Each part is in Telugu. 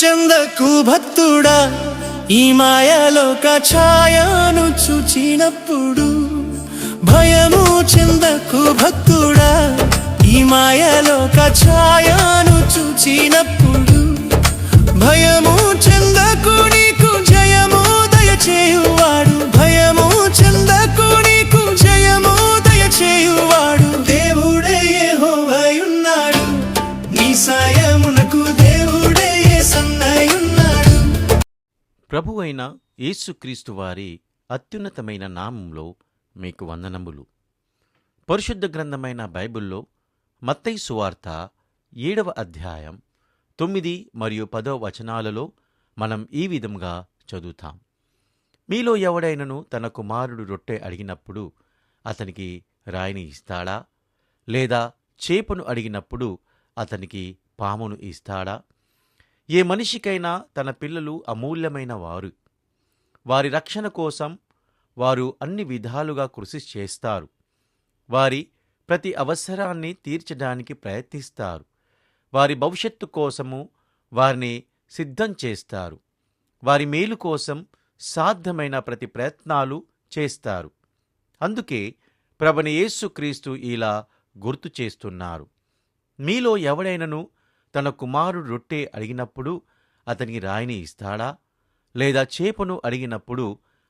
చెందకు భక్తుడా, ఈ మాయలోక ఛాయను చూచినప్పుడు. భయము చెందకు భక్తుడా, ఈ మాయలోక ఛాయను చూచినప్పుడు. భయము చెందకు, నీకు జయము దయచేయువాడు. భయము చెందకు, నీకు జయము దయచేయువాడు. దేవుడే యెహోవాయున్నాడు, నీ సాయమునకు దేవుడే యేసన్నయున్నాడు. ప్రభువైన యేసుక్రీస్తు వారి అత్యున్నతమైన నామంలో మీకు వందనములు. పరిశుద్ధ గ్రంథమైన బైబిల్లో మత్తయి సువార్త 7వ అధ్యాయం 9 మరియు 10 వచనాలలో మనం ఈ విధంగా చదువుతాం. మీలో ఎవడైనను తన కుమారుడు రొట్టె అడిగినప్పుడు అతనికి రాయిని ఇస్తాడా? లేదా చేపను అడిగినప్పుడు అతనికి పామును ఇస్తాడా? ఏ మనిషికైనా తన పిల్లలు అమూల్యమైన వారు. వారి రక్షణ కోసం వారు అన్ని విధాలుగా కృషి చేస్తారు. వారి ప్రతి అవసరాన్ని తీర్చడానికి ప్రయత్నిస్తారు. వారి భవిష్యత్తు కోసము వారిని సిద్ధం చేస్తారు. వారి మేలు కోసం సాధ్యమైన ప్రతి ప్రయత్నాలు చేస్తారు. అందుకే ప్రభువైన యేసుక్రీస్తు ఇలా గుర్తు చేస్తున్నారు. మీలో ఎవడైనను తన కుమారుడు రొట్టె అడిగినప్పుడు అతనికి రాయిని ఇస్తాడా? లేదా చేపను అడిగినప్పుడు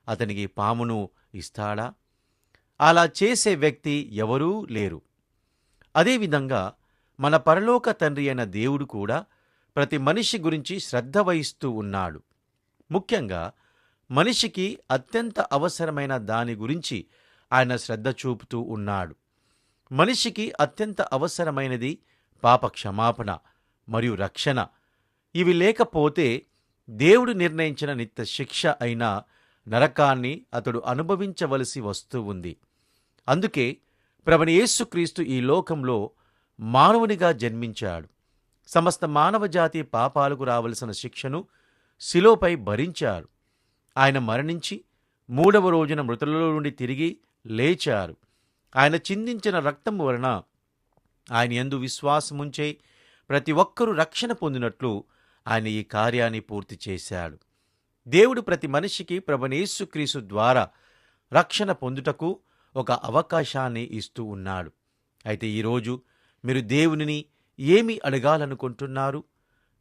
అతనికి పామును ఇస్తాడా? అలా చేసే వ్యక్తి ఎవరూ లేరు. అదేవిధంగా మన పరలోక తండ్రి అయిన దేవుడు కూడా ప్రతి మనిషి గురించి శ్రద్ధ వహిస్తూ ఉన్నాడు. ముఖ్యంగా మనిషికి అత్యంత అవసరమైన దాని గురించి ఆయన శ్రద్ధ చూపుతూ ఉన్నాడు. మనిషికి అత్యంత అవసరమైనది పాప క్షమాపణ మరియు రక్షణ. ఇవి లేకపోతే దేవుడు నిర్ణయించిన నిత్య శిక్ష అయిన నరకాన్ని అతడు అనుభవించవలసి వస్తూ ఉంది. అందుకే ప్రభువైన యేసుక్రీస్తు ఈ లోకంలో మానవునిగా జన్మించాడు. సమస్త మానవజాతి పాపాలకు రావలసిన శిక్షను శిలువపై భరించారు. ఆయన మరణించి 3వ రోజున మృతులలో నుండి తిరిగి లేచారు. ఆయన చిందించిన రక్తం వలన ఆయన యందు విశ్వాసముంచే ప్రతి ఒక్కరూ రక్షణ పొందినట్లు ఆయన ఈ కార్యాన్ని పూర్తి చేశాడు. దేవుడు ప్రతి మనిషికి ప్రభువైన యేసుక్రీస్తు ద్వారా రక్షణ పొందుటకు ఒక అవకాశాన్ని ఇస్తూ ఉన్నాడు. అయితే ఈరోజు మీరు దేవునిని ఏమి అడగాలనుకుంటున్నారు?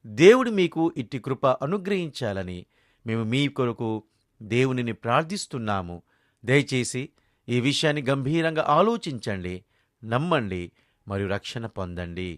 దేవుడు మీకు ఇట్టి కృప అనుగ్రహించాలని మేము మీ కొరకు దేవునిని ప్రార్థిస్తున్నాము. దయచేసి ఈ విషయాన్ని గంభీరంగా ఆలోచించండి, నమ్మండి మరియు రక్షణ పొందండి.